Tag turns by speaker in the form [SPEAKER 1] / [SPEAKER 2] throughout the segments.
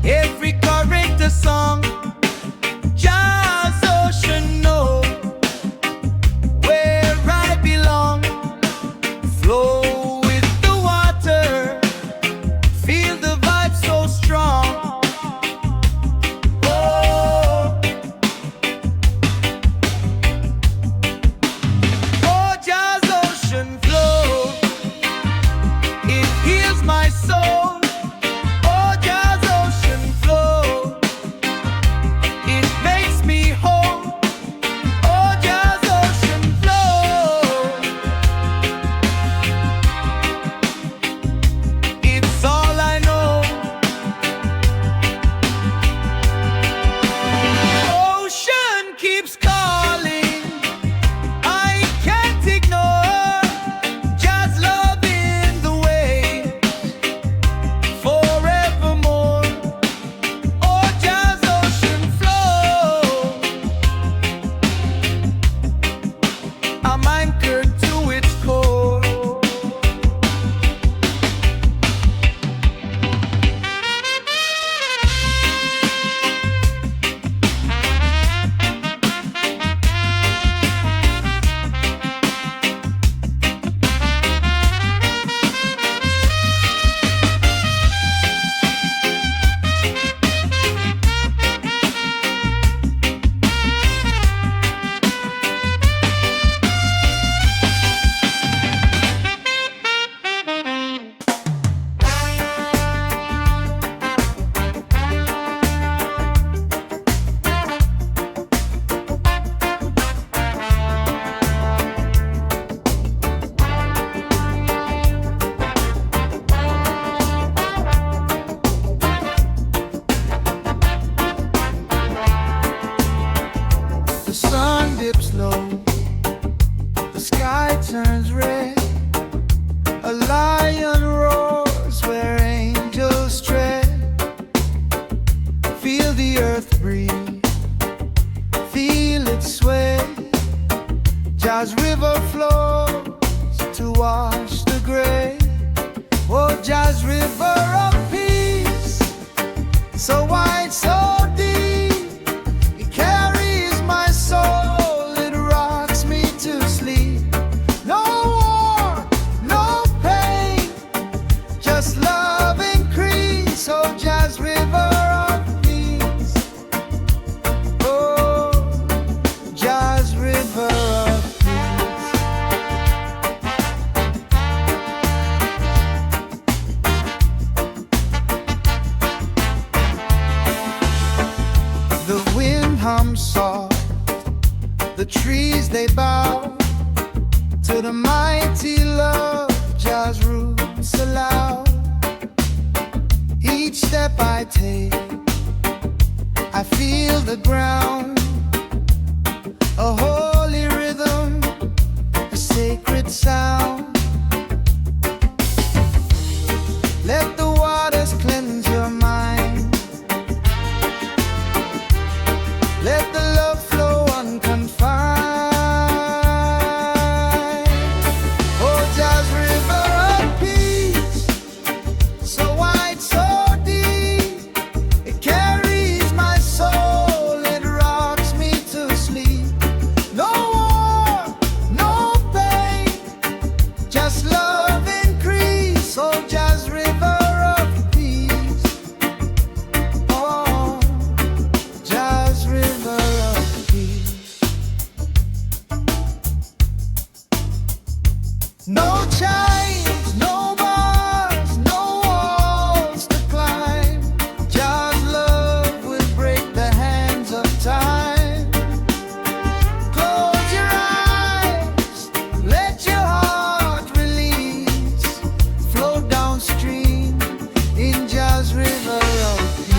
[SPEAKER 1] every current a song. Jazz ocean know where I belong. Flow with the water, feel the vibe so strong. Oh, oh, jazz ocean flow, it heals my soul. Oh, jazz ocean flow, it makes me whole. Oh, jazz ocean flow, it's all I know. Ocean keeps calling, I can't ignore. Jazz love in the way, forevermore. Oh, jazz ocean flow, I'm anchored to its core. The sun dips low, the sky turns red. A lion roars where angels tread. Feel the earth breathe, feel it sway. Jazz river flows to wash the gray. Oh, jazz river of peace, so wide, so deep. It carries my soul, it rocks me to sleep. No war, no pain, just love increase. Oh, jazz river of peace. Oh, jazz river of peace. The wind hums soft, the trees they bow to the mighty love jazz roots allow. Each step I take, I feel the ground, a holy rhythm, a sacred sound. Let the waters cleanse your mind, let the love flow unconfined. Oh, jazz river of peace, so wide, so deep. It carries my soul, it rocks me to sleep. No war, no pain, just love increase. Oh, jazz river of peace. Oh, jazz river of peace. No chains, no bars, no walls to climb. Jazz love will break the hands of time. Close your eyes, let your heart release. Flow downstream in jazz river of peace.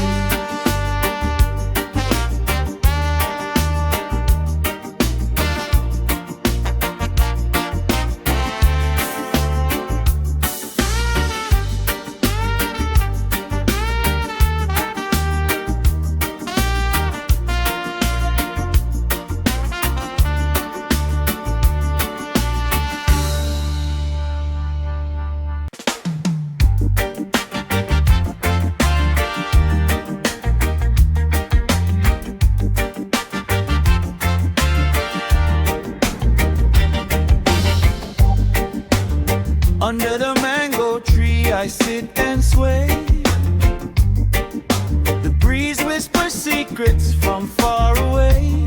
[SPEAKER 1] secrets from far away.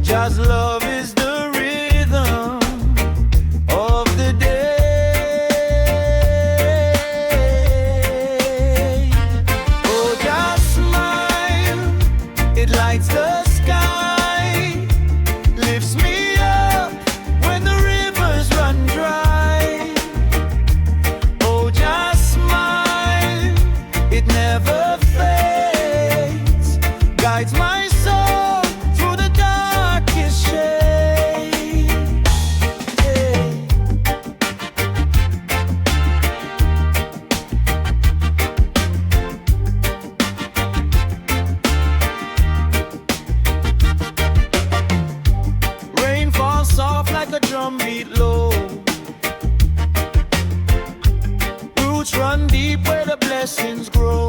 [SPEAKER 1] Just love is the rhythm of the day. Oh, just smile, it lights the sky, lifts me up when the rivers run dry. Oh, just smile, it never fades, guides my soul through the darkest shade. Rain falls soft like a drum beat low. Roots run deep where the blessings grow.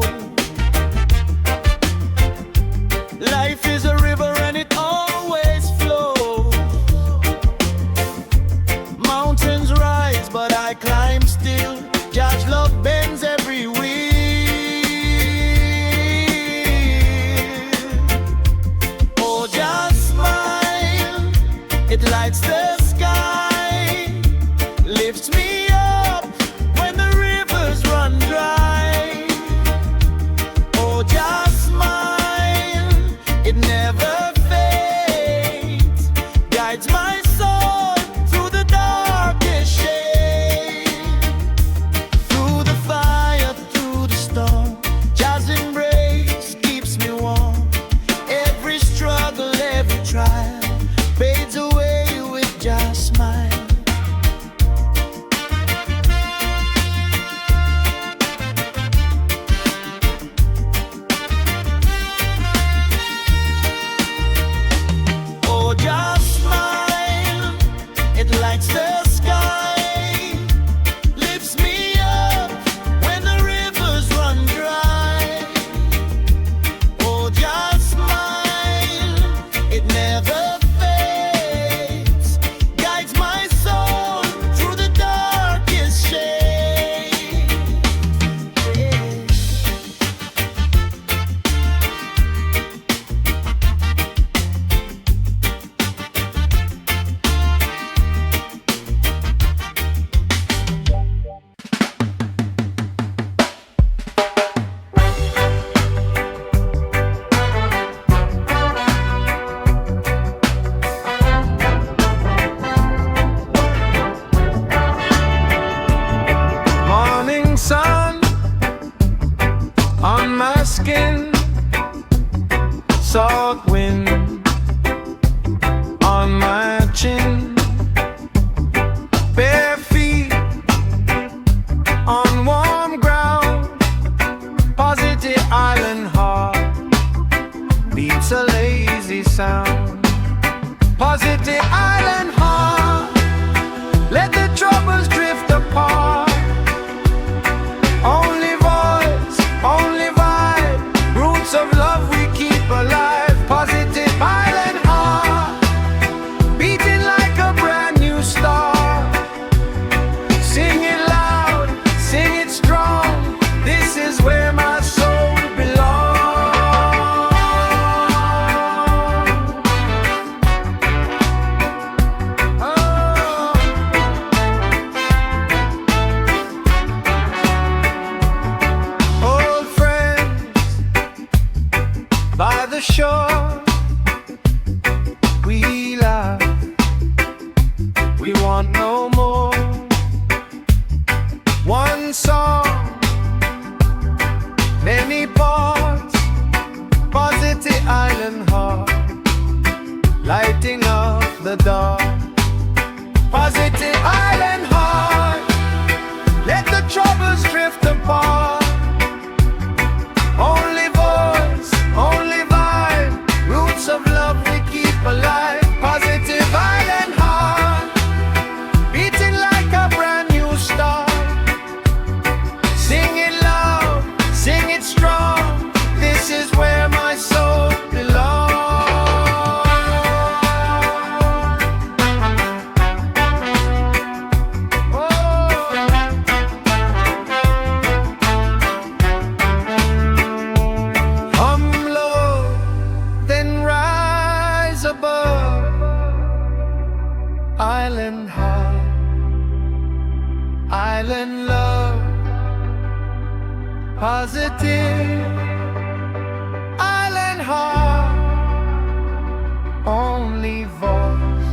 [SPEAKER 1] Life is a river and it always flows. Mountains rise, but I climb still. God's love bends every wheel. Oh, just smile, it lights the sky, lifts me up when the rivers run dry. Oh, just smile, it never fades, guides my soul through the darkest shade. Through the fire, through the storm, God's embrace keeps me warm. Every struggle, every trial fades away with just smile. Oh, just smile, it lights the sky, lifts me up when the rivers run dry. Oh, just smile, it never fades, guides my soul through the darkest shade. Morning sun on my skin, salt wind on my chin, bare feet on warm ground, positive island heart beats a lazy sound. Positive island heart, let the troubles drift apart. Only voice, only vibe, roots of love we keep alive. Positive island heart, beating like a brand new star. Sing it loud, sing it strong, this is where my soul belongs. Oh. Old friends by the shore, we laugh, we want no more. One song, many parts, positive island heart, lighting up the dark. Positive island heart, let the troubles drift apart. Only voice, only vibe, positive island heart, only voice,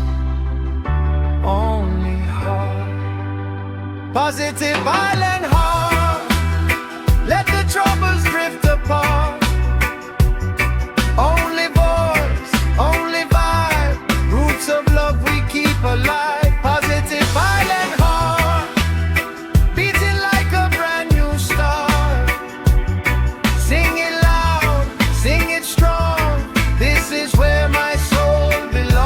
[SPEAKER 1] only heart, positive island heart. Let the troubles drift apart. Only voice, only vibe, roots of love we keep alive. Positive island heart, beating like a brand new star. Sing it loud, sing it strong. This is where my soul belongs.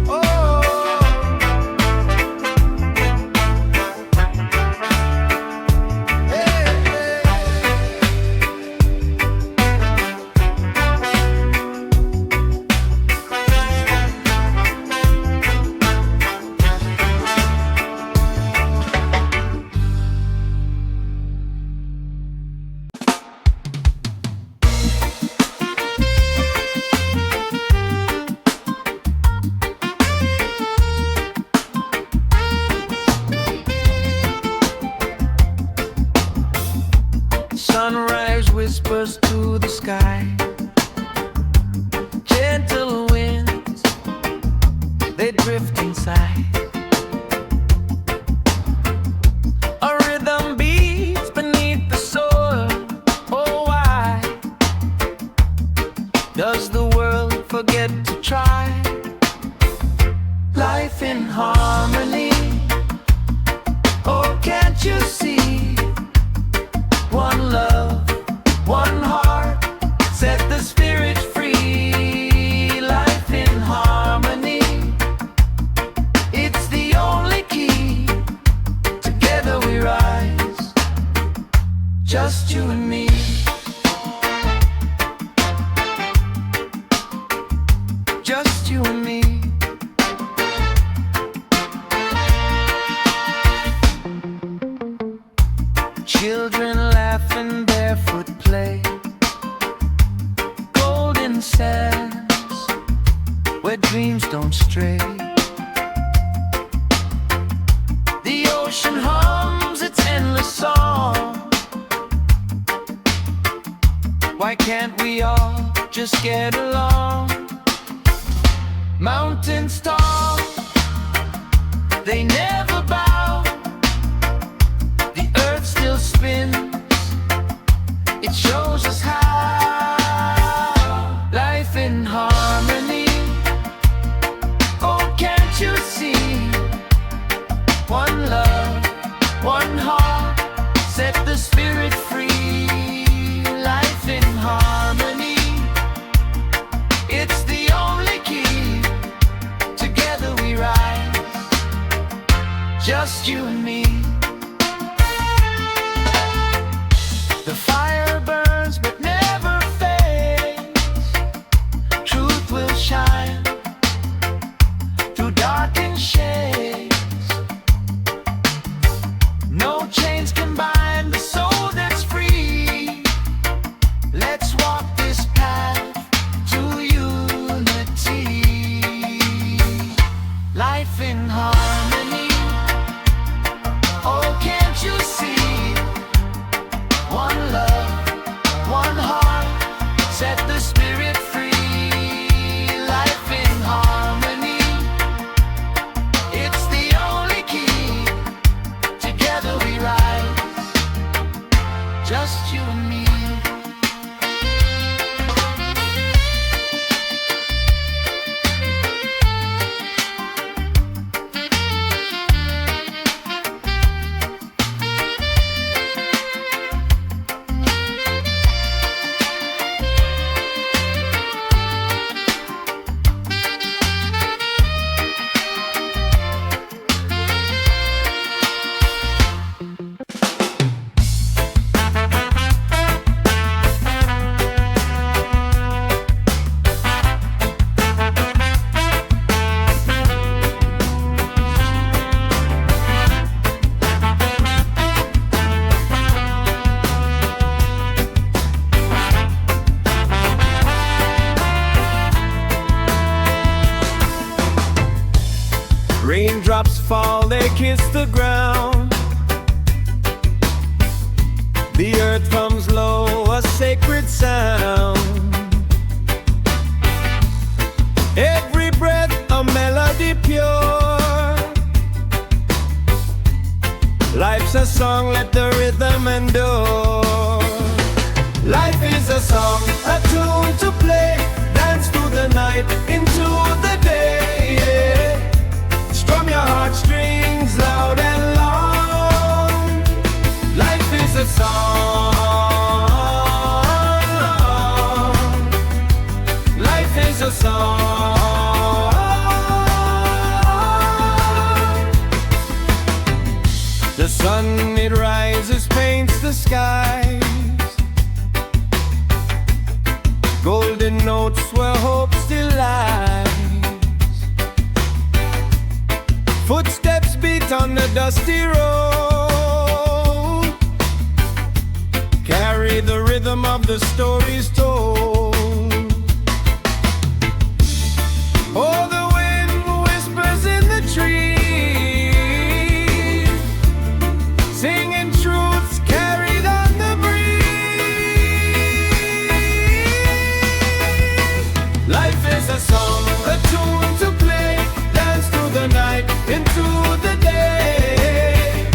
[SPEAKER 1] Oh, hey, hey. Sunrise whispers to the sky. Gentle winds, they drift inside. A rhythm beats beneath the soil. Oh, why does the world forget to try? Life in harmony. Oh, can't you see? One love, one heart, set the spirit free. Life in harmony, it's the only key. Together we rise, just you and me. Just you and me. Children laughing, barefoot play. Golden sands, where dreams don't stray. The ocean hums its endless song. Why can't we all just get along? Mountains tall, they never bow. The earth still spins, it shows us how. Life in harmony. Oh, can't you see? One love, one heart, set the spirit free. Life in harmony, it's the only key. Together we rise, just you and me. The fire burns but never fades. Truth will shine through darkened shades. No chains can bind the soul that's free. Let's walk this path to unity. Life in harmony. Raindrops fall, they kiss the ground. The earth hums low, a sacred sound. Every breath a melody pure. Life's a song, let the rhythm endure. Life is a song, a tune to play. Dance through the night, into the day, yeah. Strum your heartstrings loud and long. Life is a song. Life is a song. The sun, it rises, paints the skies. Golden notes where hope still lies. Footsteps beat on the dusty road. Carry the rhythm of the stories told. Oh, the wind whispers in the trees, singing truths carried on the breeze. Life is a song, a tune to play. Dance through the night, into the day.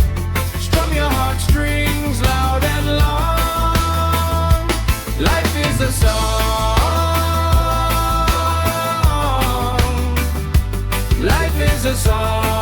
[SPEAKER 1] Strum your heartstrings loud and long. Life is a song. Life is a song.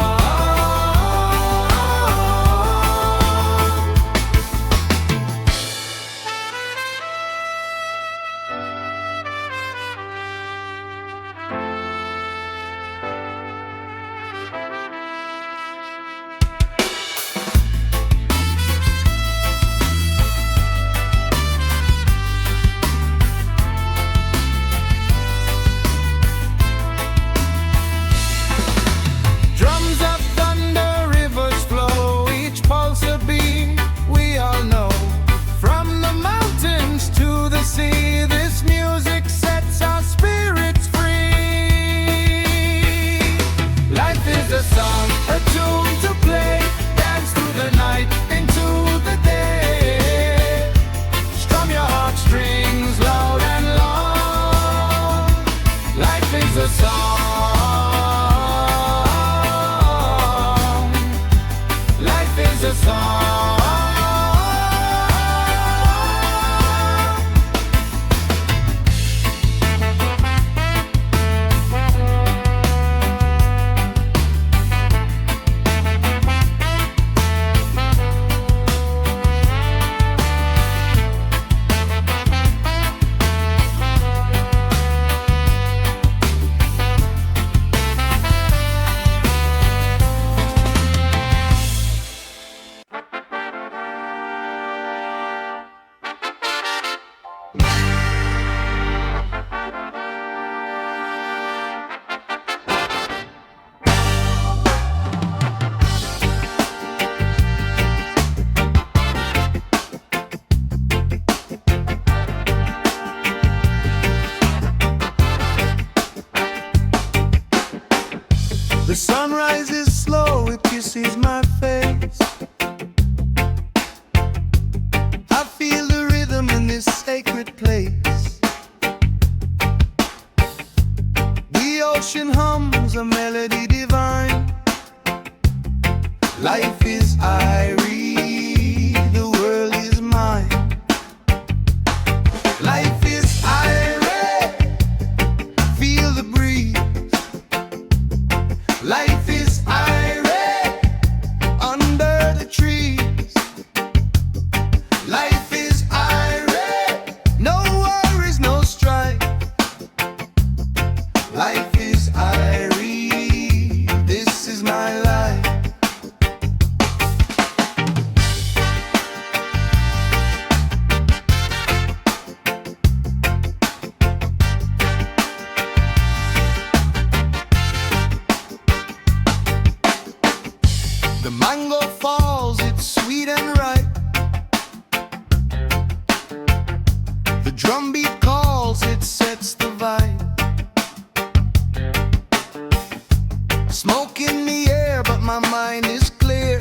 [SPEAKER 1] Drums of thunder, rivers flow, each pulse a beat, we all know. From the mountains to the sea, this music sets our spirits free. Life is a song, a tune to play. Dance through the night, into the day. Strum your heartstrings loud and long. Life is a song. Life is a song. The sun rises slow, it kisses my face. I feel the rhythm in this sacred place. The ocean hums a melody divine. Life is Irie, the world is mine. Life is Irie, feel the breeze. Life is Irie, under the trees. Life is Irie, no worries, no strife. Life is Irie, this is my life. The mango falls, it's sweet and ripe. The drumbeat calls, it sets the vibe. Smoke in the air. my mind is clear.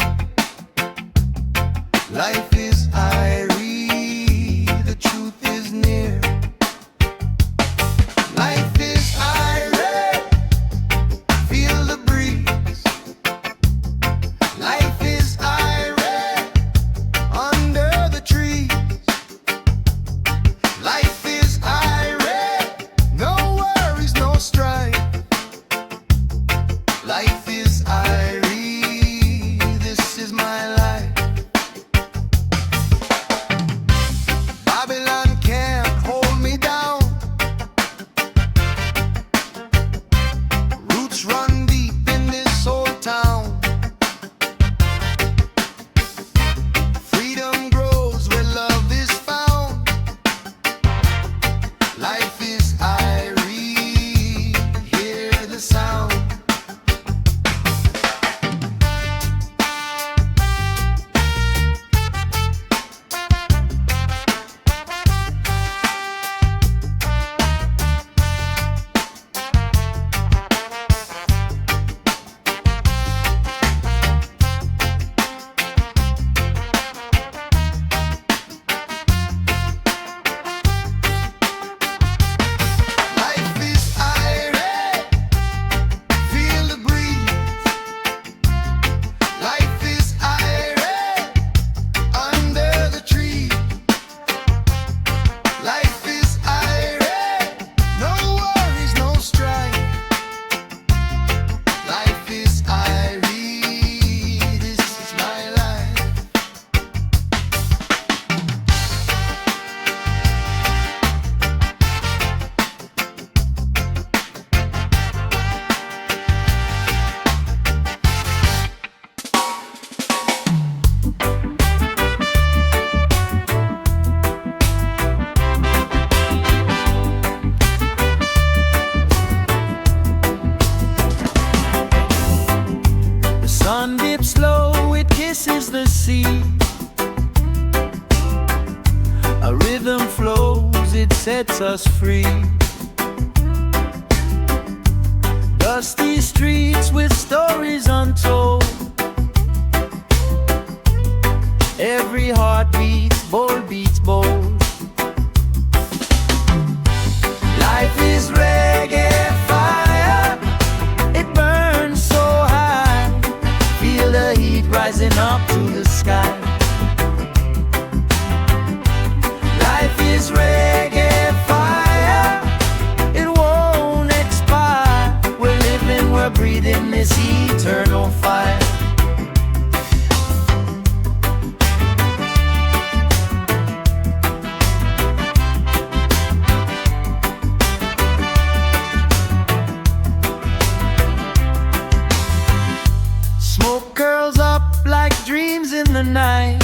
[SPEAKER 1] Life is airy, the truth is near. Life is airy, feel the breeze. Life is airy, under the trees. Life is airy, no worries, no strife. Life is airy, this is my life. Babylon can't hold me down. Roots run deep in this old town. Freedom grows where love is found. Life is airy, hear the sound. Life is airy, feel the breeze. Life is airy, under the tree. Life is airy, no worries, no strife. Life is airy, this is my life. The sun dips low, it kisses the sea. A rhythm flows, it sets us free. Dusty streets with stories untold. Every heart beats bold. Life is reggae fire, it burns so high. Feel the heat rising up to the sky. Life is reggae fire, it won't expire. We're living, we're breathing this eternal fire. Smoke curls up like dreams in the night.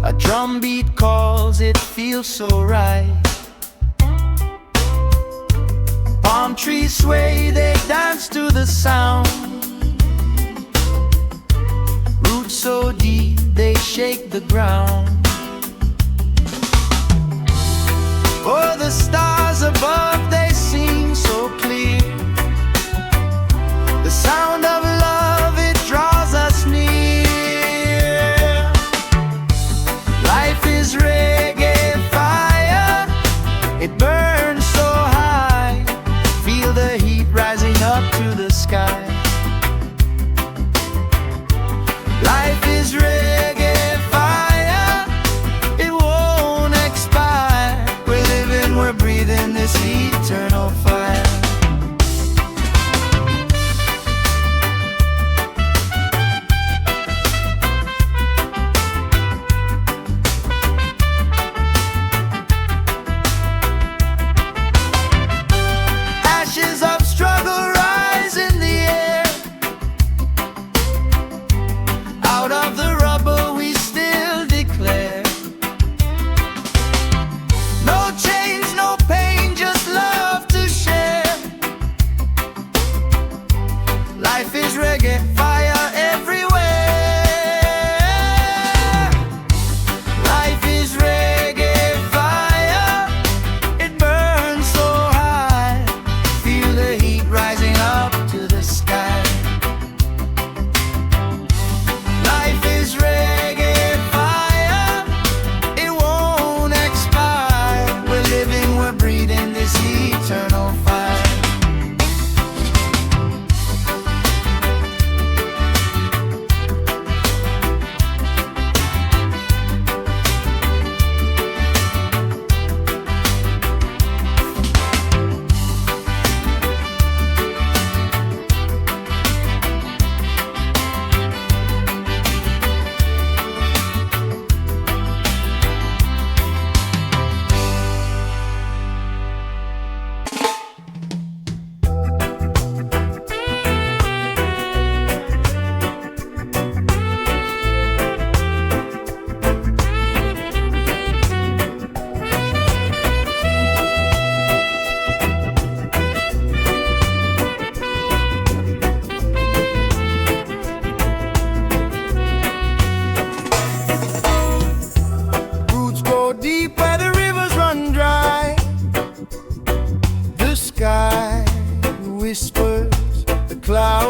[SPEAKER 1] A drum beat calls, it feels so right. Palm trees sway, they dance to the sound. Roots so deep, they shake the ground. Oh, the stars above, they sing so clear. The sound of love, it draws us near. Life is reggae fire, it burns so high. Feel the heat rising up to the sky. Life is reggae fire, it won't expire. We're living, we're breathing this eternal fire.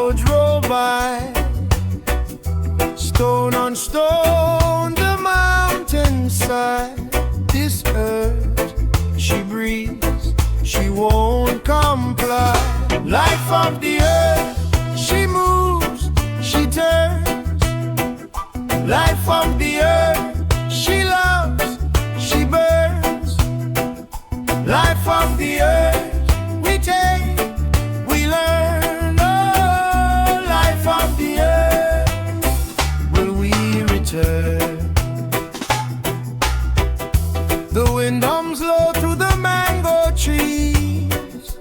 [SPEAKER 1] roads roll by, stone on stone, the mountainside. This earth she breathes, she won't comply. Life of the earth, she moves, she turns. Life of the earth, she loves, she burns. Life of the earth, we take, we learn. Oh, life of the earth, will we return? The wind hums low through the mango trees,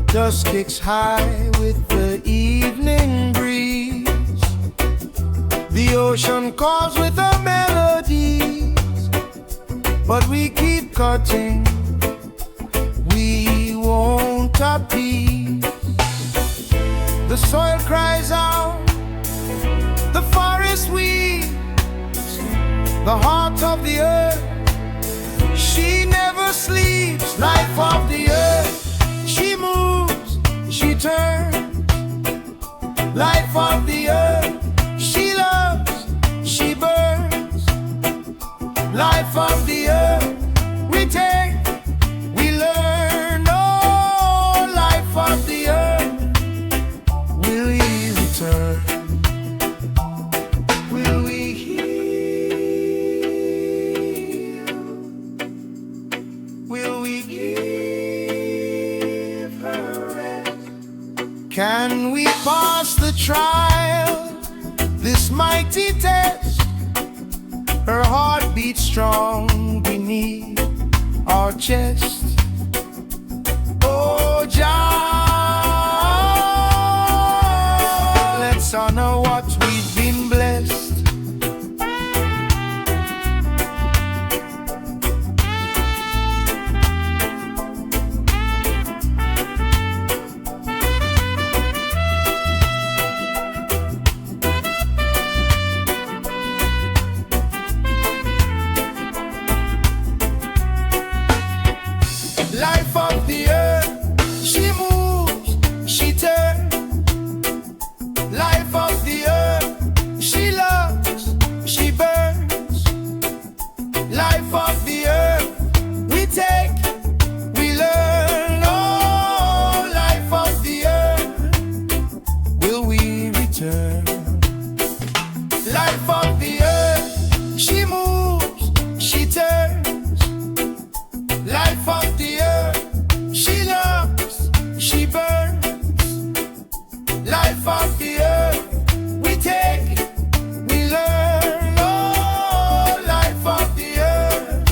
[SPEAKER 1] dust kicks high with the evening breeze. The ocean calls with a melody, but we keep cutting, we won't appease. The soil cries out, the forest weeps, the heart of the earth, she never sleeps. Life of the earth, she moves, she turns. Life of the earth, she loves, she burns. Life of the earth, we take, we learn. Oh, life of the earth, will we return? Will we heal? Will we give her rest? Can we pass the trial, this mighty test? Her heart beats strong beneath our chest. Oh, Jah, let's honor what we've been blessed. Life of the earth, she moves, she turns. Life of the earth, she loves, she burns. Life of the earth, we take, we learn. Oh, life of the earth, will we return? Life of the earth, she moves, she turns. Life of the earth, she loves, she burns. Life of the earth, we take, we learn. Oh, life of the earth,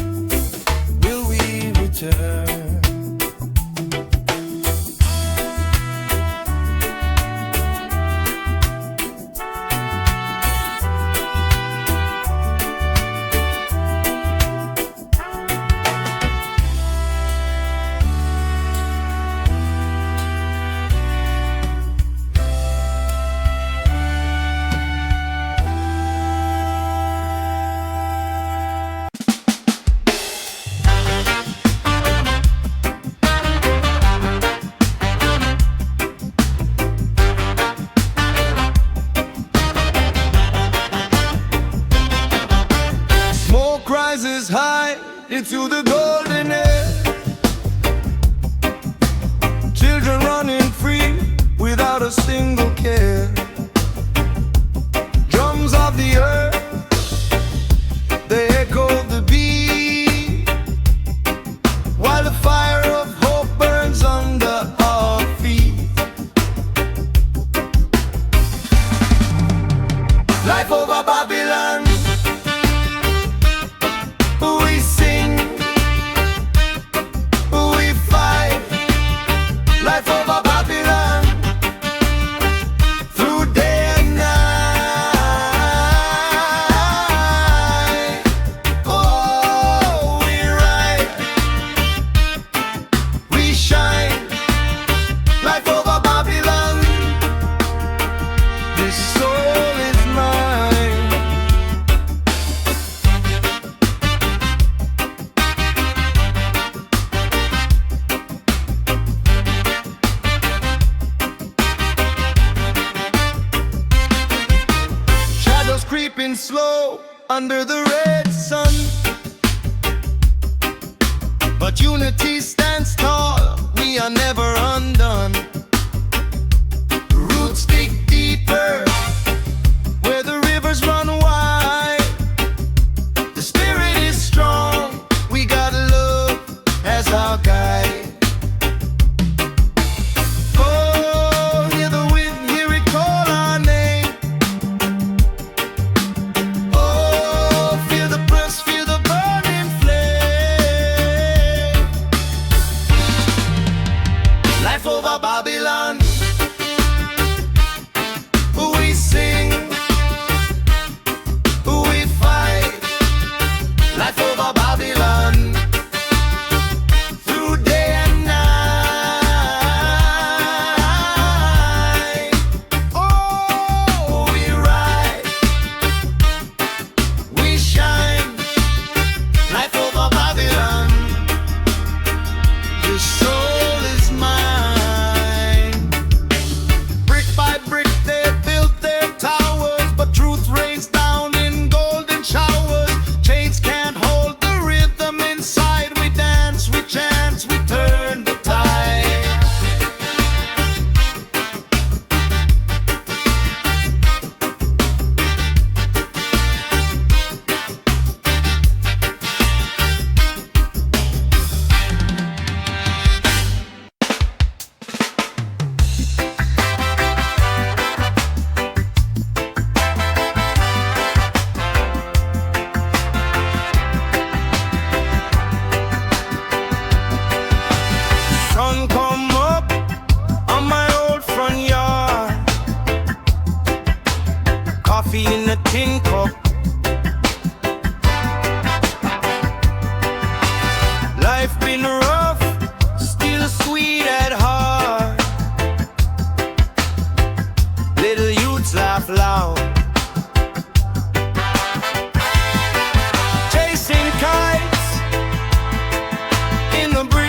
[SPEAKER 1] will we return? Smoke rises high into the golden air. Children running free without a single care. Drums of the earth, they echo the beat, while the fire of hope burns under our feet. Life over Babylon, we sing, we fight. Life over Babylon, through day and night. Oh, we ride, we shine. Life over Babylon, this soul is mine. moving slow under the red sun, but unity stands tall, we are never undone. Roots dig deeper where the rivers run wide. The spirit is strong, we got love as our guide. Babylon, we sing, we fight, life over Babylon, through day and night. Oh, we ride, we shine, life over Babylon, your soul is mine. Come up on my old front yard, coffee in a tin cup, life been rough, still sweet at heart. Little youths laugh loud, chasing kites in the breeze.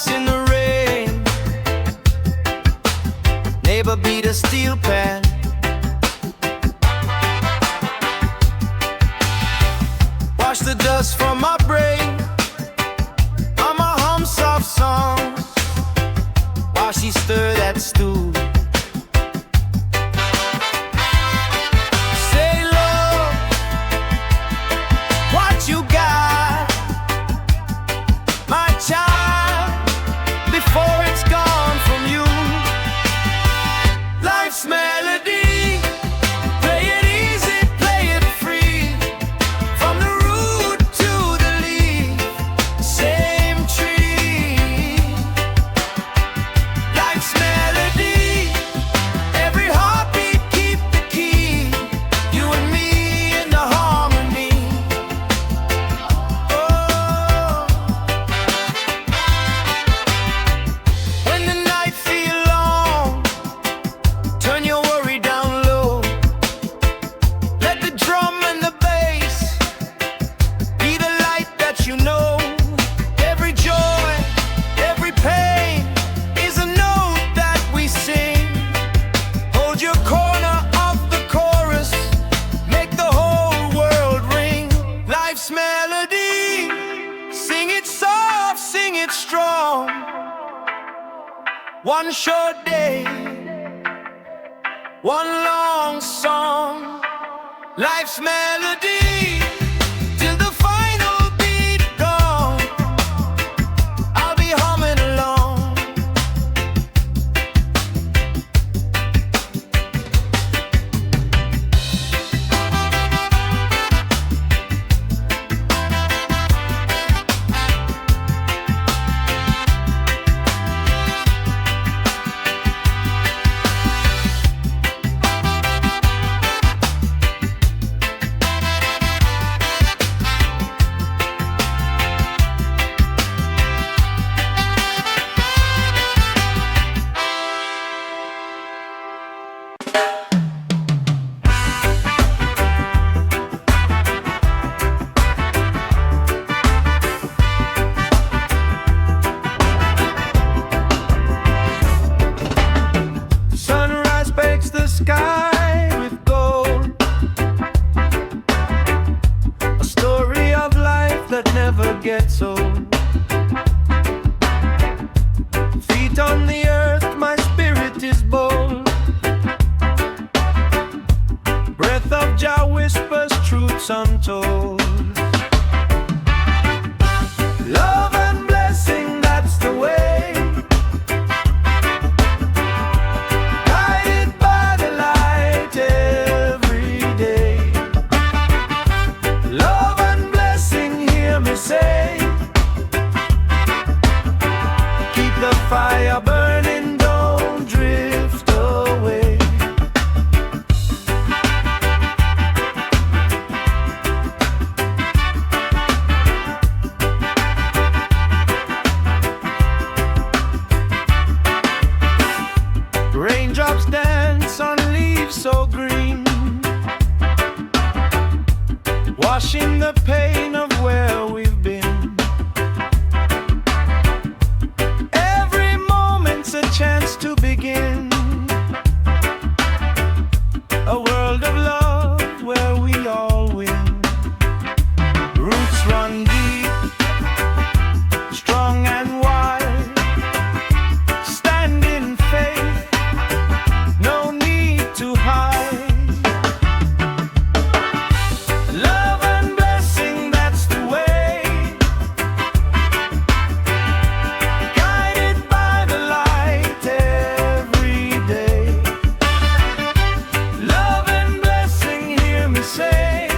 [SPEAKER 1] In the rain, neighbor beat a steel pan, wash the dust from my brain. Mama hum soft songs while she stir that stew. Say love, what you got, my child, before it's gone from you. Life's melody, play it easy, play it free. From the root to the leaf, same tree. Life's melody, every heartbeat keep the key. You and me in the harmony. Oh, when the night feel long, turn your worry down low. Let the drum and the bass be the light that you know. Every joy, every pain is a note that we sing. Hold your corner of the chorus, make the whole world ring. Life's melody, sing it soft, sing it strong. One short day, one long song. Life's melody, till the final beat gone, I'll be humming along. never gets old. Feet on the earth, my spirit is bold. Breath of Jah whispers truths untold. Love and blessing, that's the way. Guided by the light every day. Love and blessing, hear me say. Keep the fire burning, don't drift away. Raindrops dance on leaves so green, washing the pain of where we've been. Every moment's a chance to begin a world of love where we all win. Roots run deep, strong and wide. Stand in faith, no need to hide. Love and blessing, that's the way. Guided by the light every day. Love and blessing, hear me say.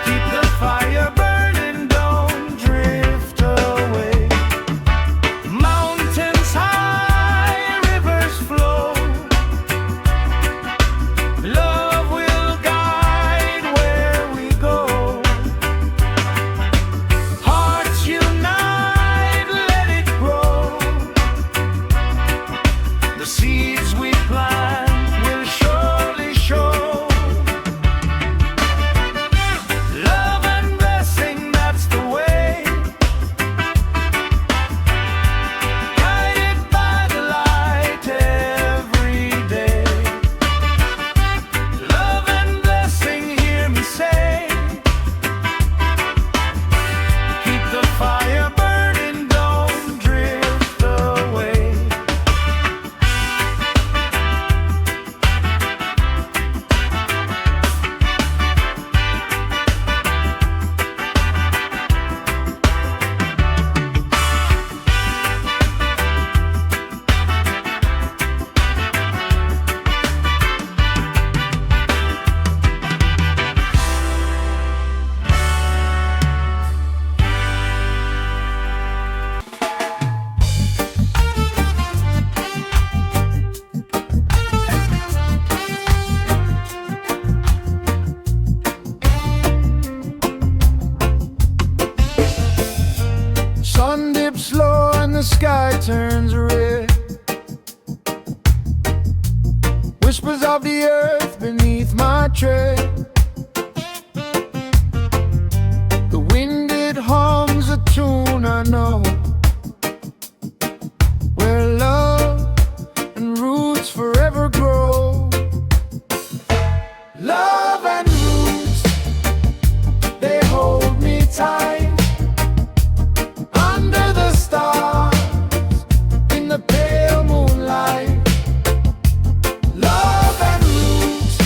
[SPEAKER 1] Keep the fire burning, don't drift away. Mountains high, rivers flow. Love will guide where we go. Hearts unite, let it grow. The seeds we plant will surely show. Love and blessing, that's the way. Guided by the light every day. Love and blessing, hear me say. Keep the fire burning, don't drift away. Sun dips low and the sky turns red. Whispers of the earth beneath my tread. The wind, it hums a tune I know, where love and roots forever grow. Love and roots, they hold me tight. Under the stars, in the pale moonlight. Love and roots,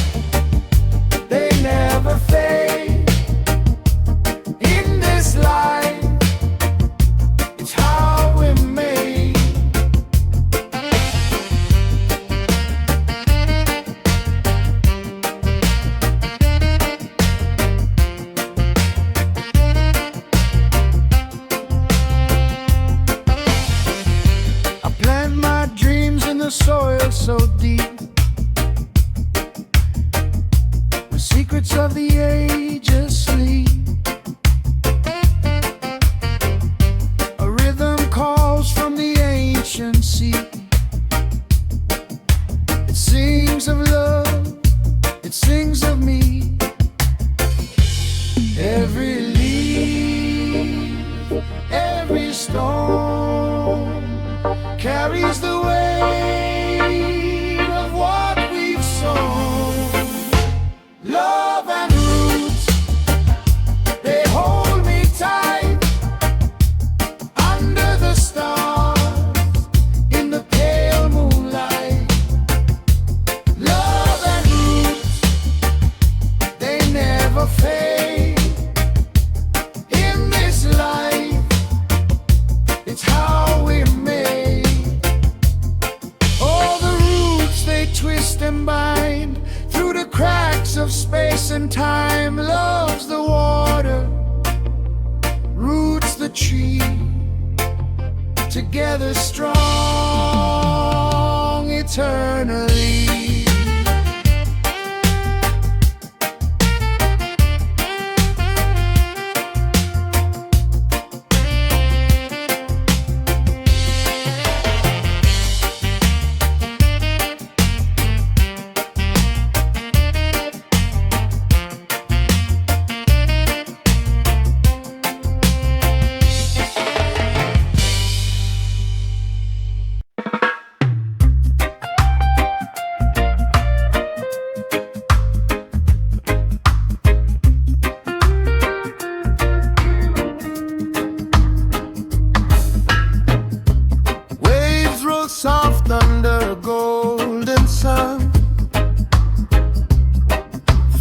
[SPEAKER 1] they tree, together strong eternally. Soft under a golden sun,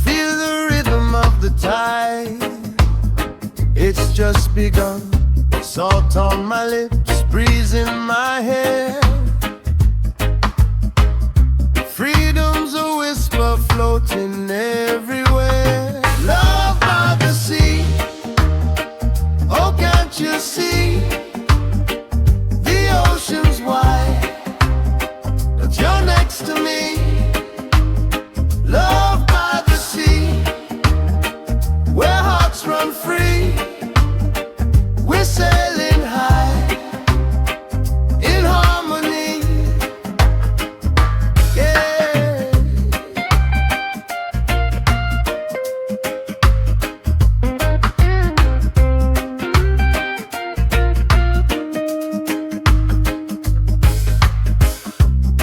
[SPEAKER 1] feel the rhythm of the tide. It's just begun. Salt on my lips, breeze in my hair. Freedom's a whisper floating everywhere. Love by the sea, oh can't you see? The ocean's wide, you're next to me. Love by the sea, where hearts run free. We're sailing high, in harmony. Yeah.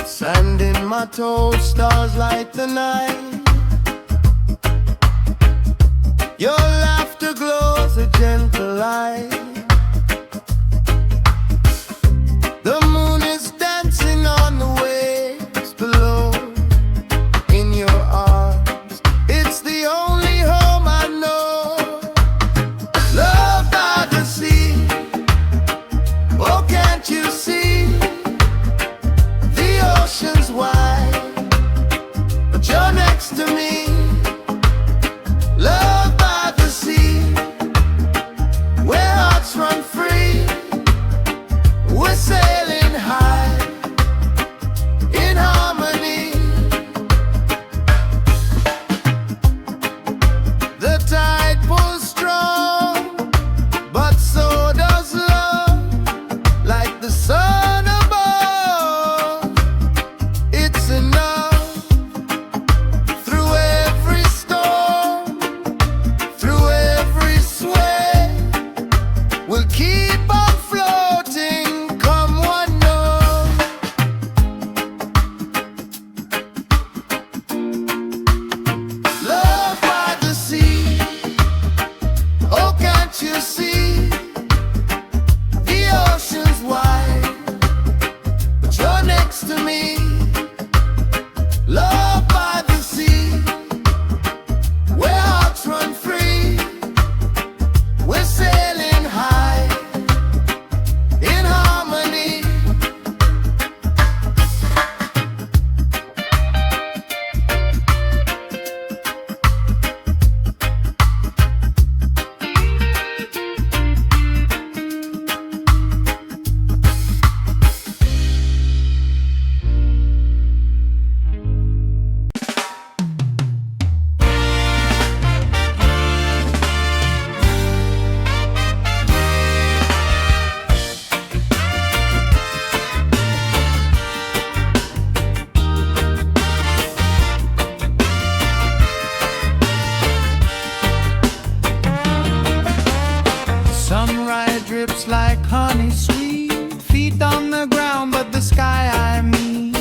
[SPEAKER 1] Sand in my toes, stars light the night. Your laughter glows a gentle light. The moon is dancing on the waves below. In your arms, it's the only home I know. Love by the sea, oh can't you see? Ocean's wide, but you're next to me. Love by the sea, where hearts run free. We're sailing high, in harmony. The tide pulls strong, but so does love, like the sun above. You see, the ocean's wide, but you're next to me. Love by the sea, where hearts run free. We're sailing high, in harmony. Sunrise drips like honey sweet, feet on the ground but the sky I mean.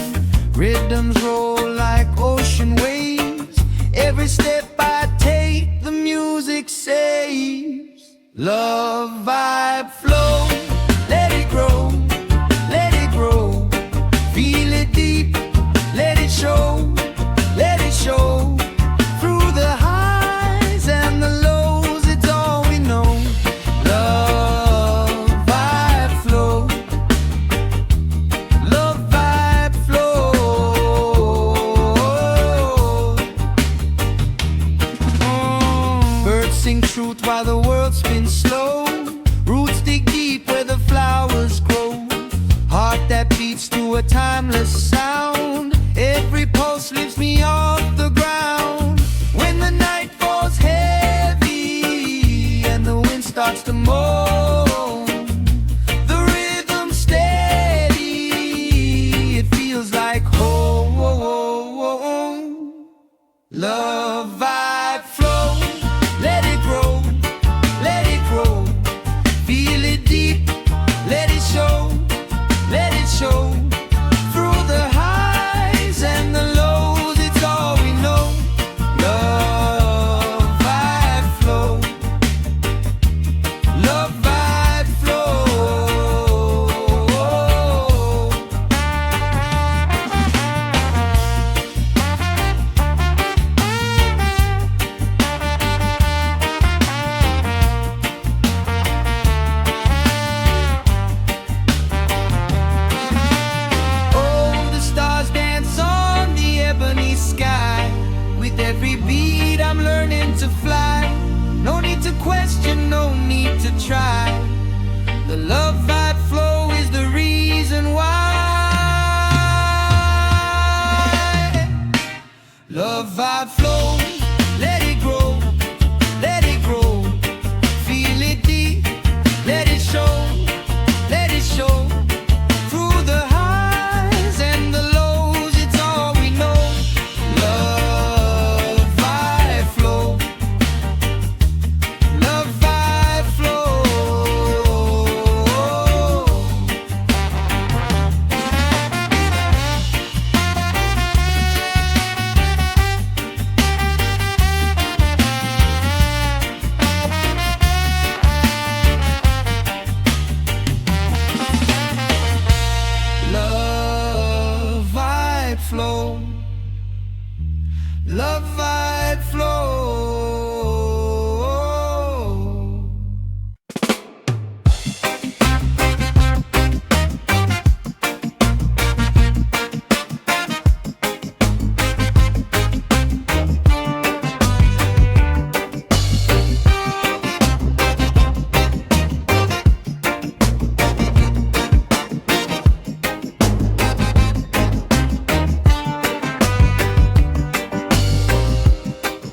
[SPEAKER 1] Rhythms roll like ocean waves, every step I take the music saves. Love vibe flow, let it grow, let it grow. Feel it deep, let it show, let it show. Through the highs and the lows, it's all we know. Love vibe flow, love vibe flow. Birds sing truth while the world spins slow. Roots dig starts to moan. The rhythm steady, it feels like home. Love vibe flow, let it grow, let it grow. Feel it deep, let it show, let it show. Through the highs and the lows, it's all we know. Love vibe flow, love vibe flow. Every beat I'm learning to fly. No need to question, no need to try. The love vibe flow is the reason why. Love vibe flow, let it grow, let it grow. Feel it deep, let it show, let it show. Through the highs and the lows, it's all we know. Love vibe flow, love vibe flow. Love vibe flow, love vibe flow.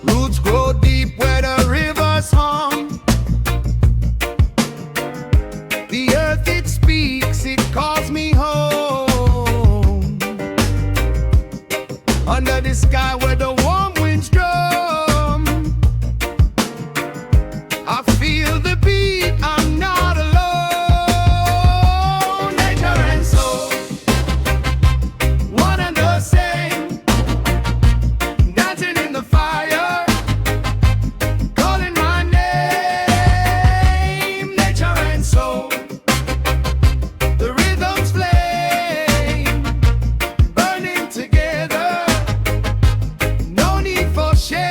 [SPEAKER 1] Roots grow deep where the rivers hum. The earth it speaks, it calls me home. Under the sky where the warm winds drum, I feel the beat, I'm not alone. Nature and soul, one and the same. Dancing in the fire, calling my name. Nature and soul, the rhythm's flame, burning together, no need for shame.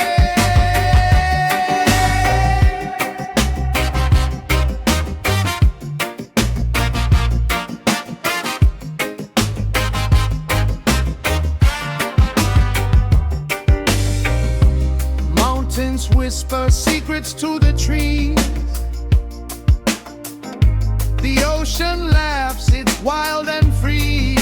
[SPEAKER 1] Mountains whisper secrets to the trees. The ocean laughs, it's wild and free.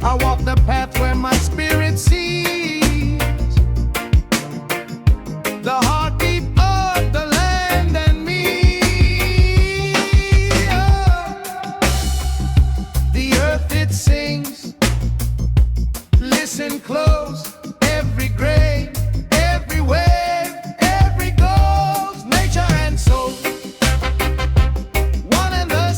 [SPEAKER 1] I walk the path where my spirit sees the heartbeat of the land and me. The earth it sings, listen close. Every grain, every wave, every ghost. Nature and soul, one and the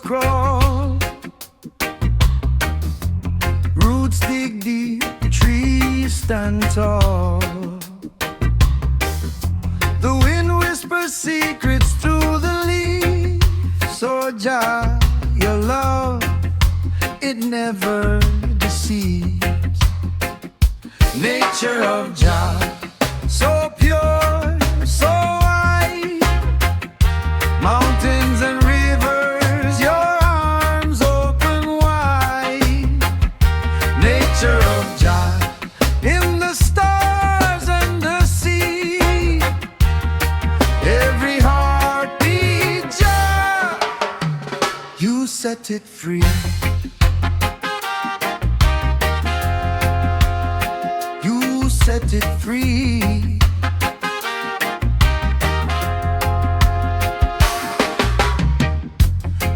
[SPEAKER 1] crawl. Roots dig deep, trees stand tall. The wind whispers secrets through the leaves. So Jah, your love, it never deceives. Nature of Jah, so pure, so wide. Mountains and rivers, your arms open wide. Nature of Jah, in the stars and the sea. Every heartbeat, Jah, you set it free. You set it free.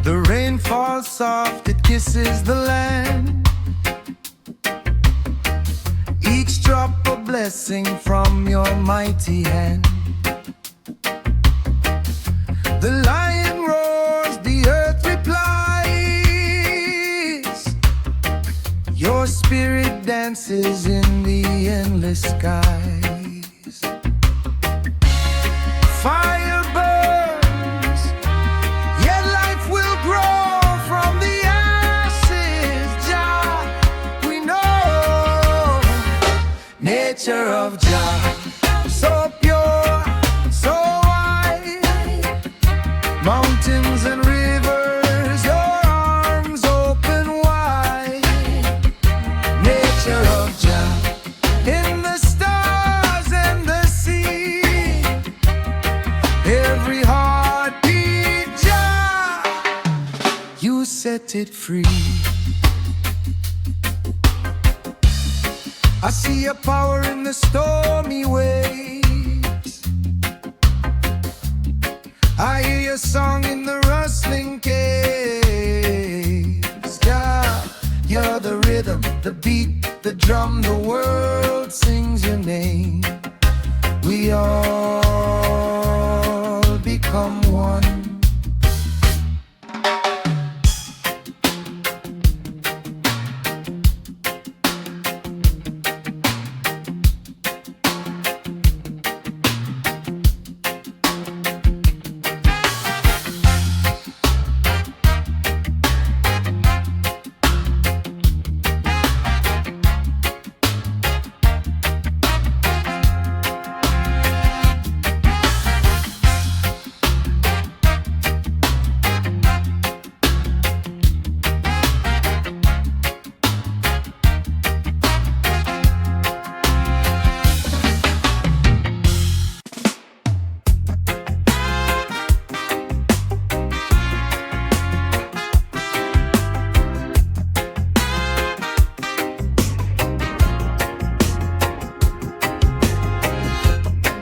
[SPEAKER 1] The rain falls soft, it kisses the land. Each drop a blessing from your mighty hand. The lion roars, the earth replies. Your spirit dances in the endless skies. Fire burns, yet life will grow from the ashes. Jah, we know. Nature of Jah, so pure, so wide. Mountains and rivers, your arms open wide. Nature of Jah, in the stars and the sea. Every heartbeat, Jah, you set it free. I see your power in the stormy waves. I hear your song in the rustling caves. Jah, you're the rhythm, the beat, the drum, the world sings your name. We all become one.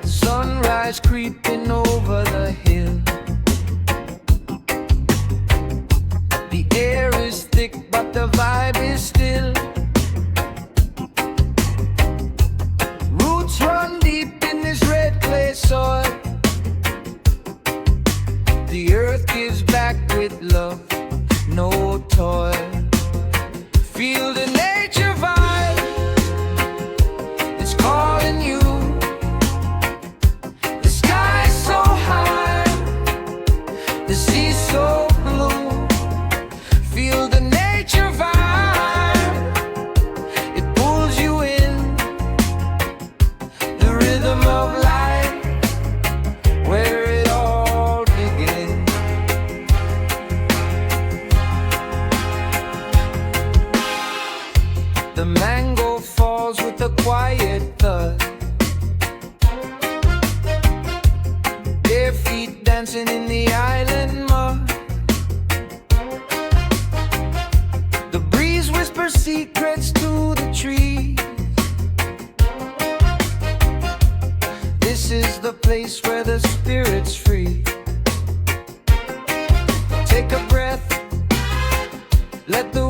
[SPEAKER 1] Sunrise creeping over the hill. The air is thick, but the vibe is still. Roots run deep in this red clay soil. The earth gives back with love, no toil. Feel the nature vibe, it's calling you. The sky's so high, the sea's so blue. Feel the nature vibe, it pulls you in. The rhythm of life, where it all begins. The mango falls with a quiet thud. Bare feet dancing in the island mud. The breeze whispers secrets to the trees. This is the place where the spirit's free. Take a breath, let the